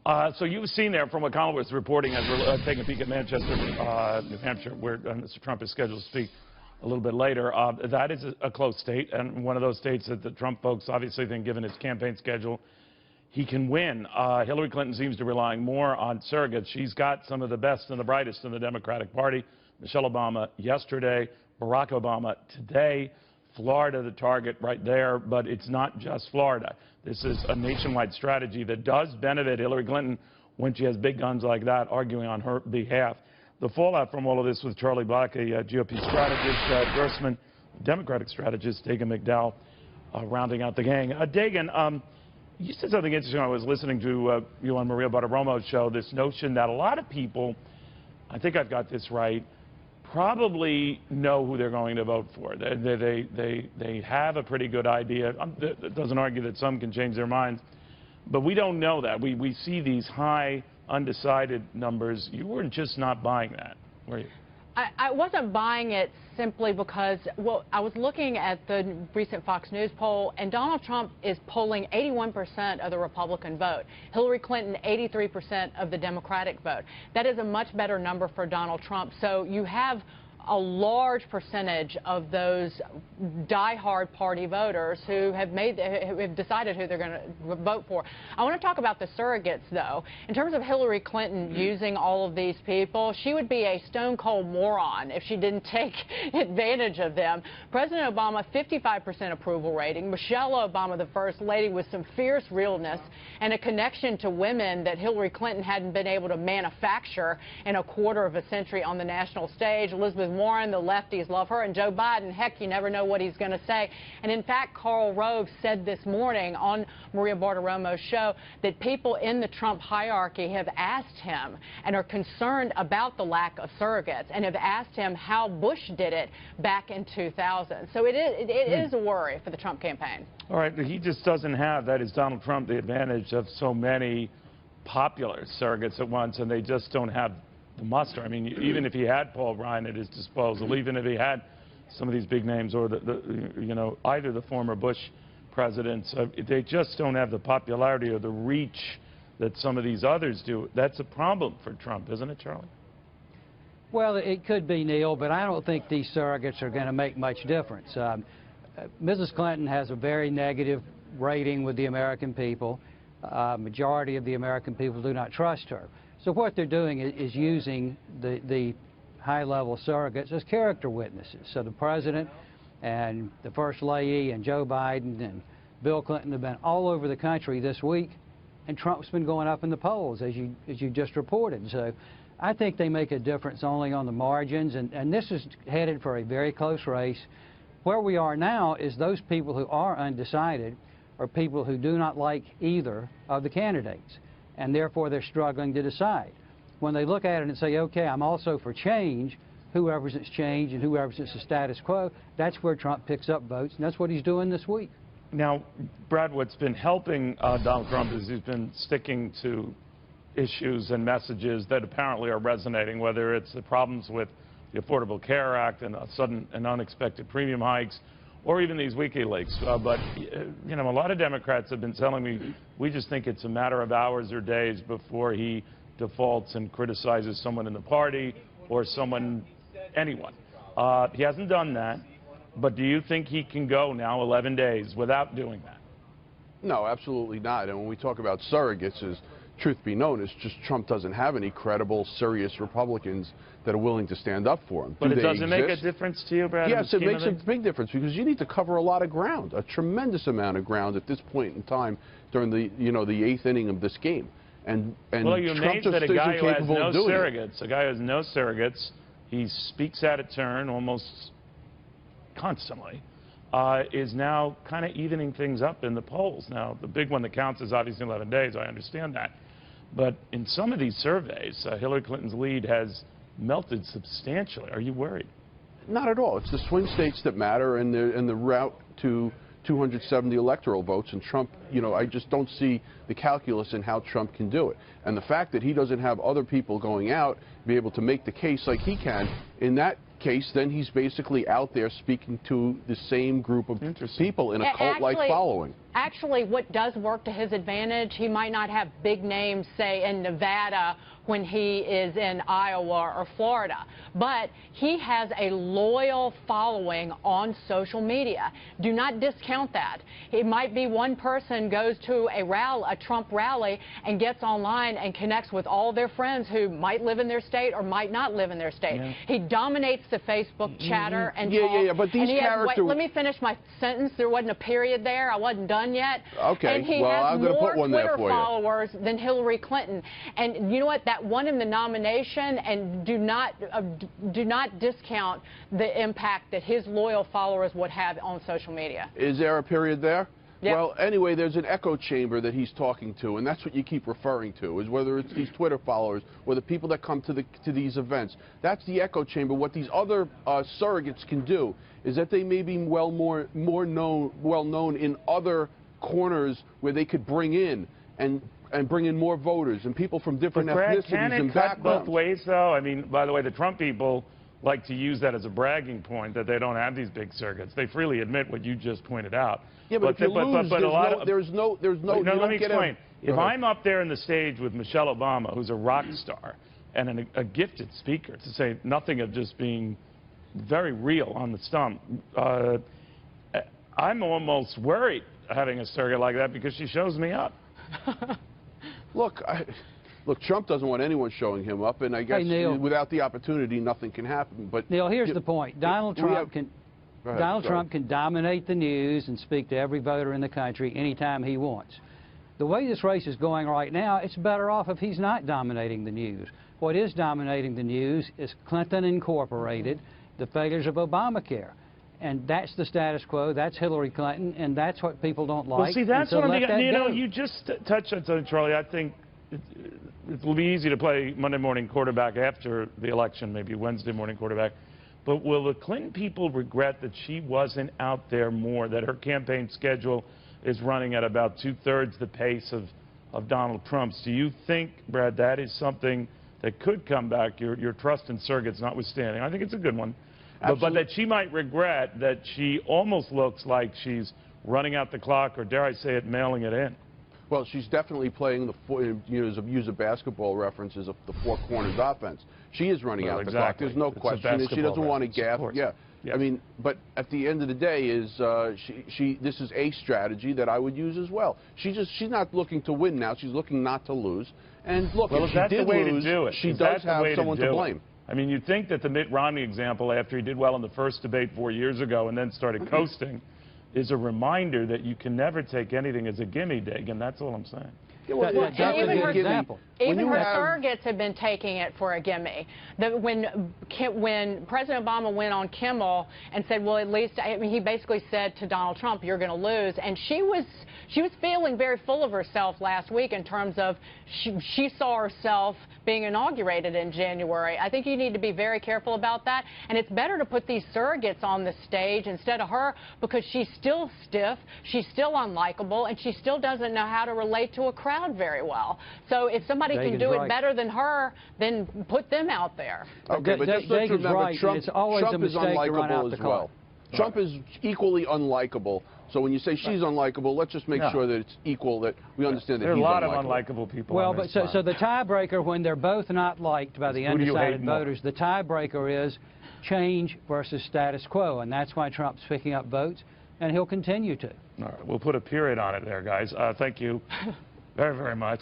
So you've seen there from what Colin was reporting as we're taking a peek at Manchester, New Hampshire, where Mr. Trump is scheduled to speak a little bit later. That is a close state, and one of those states that the Trump folks obviously think, given his campaign schedule, he can win. Hillary Clinton seems to be relying more on surrogates. She's got some of the best and the brightest in the Democratic Party. Michelle Obama yesterday, Barack Obama today. Florida, the target right there, but it's not just Florida. This is a nationwide strategy that does benefit Hillary Clinton when she has big guns like that arguing on her behalf. The fallout from all of this with Charlie Black, a GOP strategist, Brad Gerstman, Democratic strategist, Dagen McDowell, rounding out the gang. Dagen, you said something interesting. I was listening to you on Maria Bartiromo's show, this notion that a lot of people, I think I've got this right, probably know who they're going to vote for. They have a pretty good idea. That doesn't argue that some can change their minds, but we don't know that. We see these high undecided numbers. You weren't just not buying that, were you? I wasn't buying it simply because, well, I was looking at the recent Fox News poll, and Donald Trump is polling 81% of the Republican vote. Hillary Clinton, 83% of the Democratic vote. That is a much better number for Donald Trump. So you have a large percentage of those diehard party voters who have decided who they're going to vote for. I want to talk about the surrogates, though. In terms of Hillary Clinton using all of these people, she would be a stone-cold moron if she didn't take advantage of them. President Obama, 55% approval rating. Michelle Obama, the First Lady, with some fierce realness and a connection to women that Hillary Clinton hadn't been able to manufacture in a quarter of a century on the national stage. Elizabeth Warren, the lefties love her, and Joe Biden, heck, you never know what he's going to say. And in fact, Karl Rove said this morning on Maria Bartiromo's show that people in the Trump hierarchy have asked him and are concerned about the lack of surrogates and have asked him how Bush did it back in 2000. So it is a worry for the Trump campaign. All right, he just doesn't have, that is Donald Trump, the advantage of so many popular surrogates at once, and they just don't have the muster. I mean, even if he had Paul Ryan at his disposal, even if he had some of these big names or either the former Bush presidents, they just don't have the popularity or the reach that some of these others do. That's a problem for Trump, isn't it, Charlie? Well, it could be, Neil, but I don't think these surrogates are going to make much difference. Mrs. Clinton has a very negative rating with the American people. Majority of the American people do not trust her. So what they're doing is using the high-level surrogates as character witnesses. So the president and the First Lady and Joe Biden and Bill Clinton have been all over the country this week, and Trump's been going up in the polls, as you just reported. So I think they make a difference only on the margins, and this is headed for a very close race. Where we are now is those people who are undecided are people who do not like either of the candidates, and therefore they're struggling to decide. When they look at it and say, okay, I'm also for change, who represents change and who represents the status quo, that's where Trump picks up votes, and that's what he's doing this week. Now, Brad, what's been helping Donald Trump is he's been sticking to issues and messages that apparently are resonating, whether it's the problems with the Affordable Care Act and sudden and unexpected premium hikes, or even these WikiLeaks. But, you know, a lot of Democrats have been telling me, we just think it's a matter of hours or days before he defaults and criticizes someone in the party or anyone. He hasn't done that, but do you think he can go now 11 days without doing that? No, absolutely not. And when we talk about surrogates, as truth be known, it's just Trump doesn't have any credible, serious Republicans that are willing to stand up for him. But it doesn't make a difference to you, Brad? Yes, it makes a big difference because you need to cover a lot of ground, a tremendous amount of ground at this point in time during the, the eighth inning of this game. And well, you Trump named that a guy who has no surrogates, it. a guy who has no surrogates, he speaks out of turn almost constantly, is now kind of evening things up in the polls. Now, the big one that counts is obviously 11 days, I understand that. But in some of these surveys, Hillary Clinton's lead has melted substantially. Are you worried? Not at all. It's the swing states that matter and the route to 270 electoral votes. And Trump, I just don't see the calculus in how Trump can do it. And the fact that he doesn't have other people going out, be able to make the case like he can, in that case, then he's basically out there speaking to the same group of people in a cult-like following. Actually, what does work to his advantage, he might not have big names, say, in Nevada when he is in Iowa or Florida, but he has a loyal following on social media. Do not discount that. It might be one person goes to a Trump rally and gets online and connects with all their friends who might live in their state or might not live in their state. Yeah. He dominates the Facebook chatter and talk. But these characters... Let me finish my sentence. There wasn't a period there. I wasn't done yet. Okay, and he well, has I'm going to put one there for you. Twitter followers than Hillary Clinton. And you know what? That won him the nomination, and do not discount the impact that his loyal followers would have on social media. Is there a period there? Yep. Well, anyway, there's an echo chamber that he's talking to, and that's what you keep referring to, is whether it's these Twitter followers or the people that come to these events. That's the echo chamber. What these other surrogates can do is that they may be well known in other corners where they could bring in and bring in more voters and people from different ethnicities and backgrounds. Can it cut both ways, though? I mean, by the way, the Trump people like to use that as a bragging point that they don't have these big surrogates. They freely admit what you just pointed out. Yeah, but if you lose, there's no. Let me explain. If I'm up there in the stage with Michelle Obama, who's a rock star and a gifted speaker, to say nothing of just being very real on the stump, I'm almost worried having a surrogate like that because she shows me up. Look, Trump doesn't want anyone showing him up, and I guess without the opportunity, nothing can happen. But Neil, here's the point: Donald Trump can dominate the news and speak to every voter in the country anytime he wants. The way this race is going right now, it's better off if he's not dominating the news. What is dominating the news is Clinton Incorporated, the failures of Obamacare. And that's the status quo. That's Hillary Clinton, and that's what people don't like. Well, see, that's what I'm thinking. You know, you just touched on something, Charlie. I think it will be easy to play Monday morning quarterback after the election, maybe Wednesday morning quarterback. But will the Clinton people regret that she wasn't out there more, that her campaign schedule is running at about 2/3 the pace of Donald Trump's? Do you think, Brad, that is something that could come back, your trust in surrogates notwithstanding? I think it's a good one. But that she might regret that she almost looks like she's running out the clock, or dare I say it, mailing it in. Well, she's definitely playing use a basketball references of the four corners offense. She is running out the clock. There's no question. She doesn't want to gap. Yeah. I mean, but at the end of the day, this is a strategy that I would use as well. She's not looking to win now. She's looking not to lose. And look, if she did lose, she does have someone to blame. I mean, you'd think that the Mitt Romney example, after he did well in the first debate 4 years ago and then started coasting, is a reminder that you can never take anything as a gimme, Dagen. That's all I'm saying. Even her surrogates have been taking it for a gimme. When President Obama went on Kimmel and said, well, at least, I mean, he basically said to Donald Trump, you're going to lose. And she was feeling very full of herself last week in terms of she saw herself being inaugurated in January. I think you need to be very careful about that. And it's better to put these surrogates on the stage instead of her, because she's still stiff, she's still unlikable, and she still doesn't know how to relate to a crowd very well. So if somebody can do it better than her, then put them out there. Okay, but just let's remember, Trump is unlikable as well. Trump is equally unlikable. So when you say she's unlikable, let's just make sure that it's equal, that we understand that he's unlikable. There are a lot of unlikable people. Well, but so the tiebreaker, when they're both not liked by the undecided voters, the tiebreaker is change versus status quo, and that's why Trump's picking up votes, and he'll continue to. All right, we'll put a period on it there, guys. Thank you very, very much.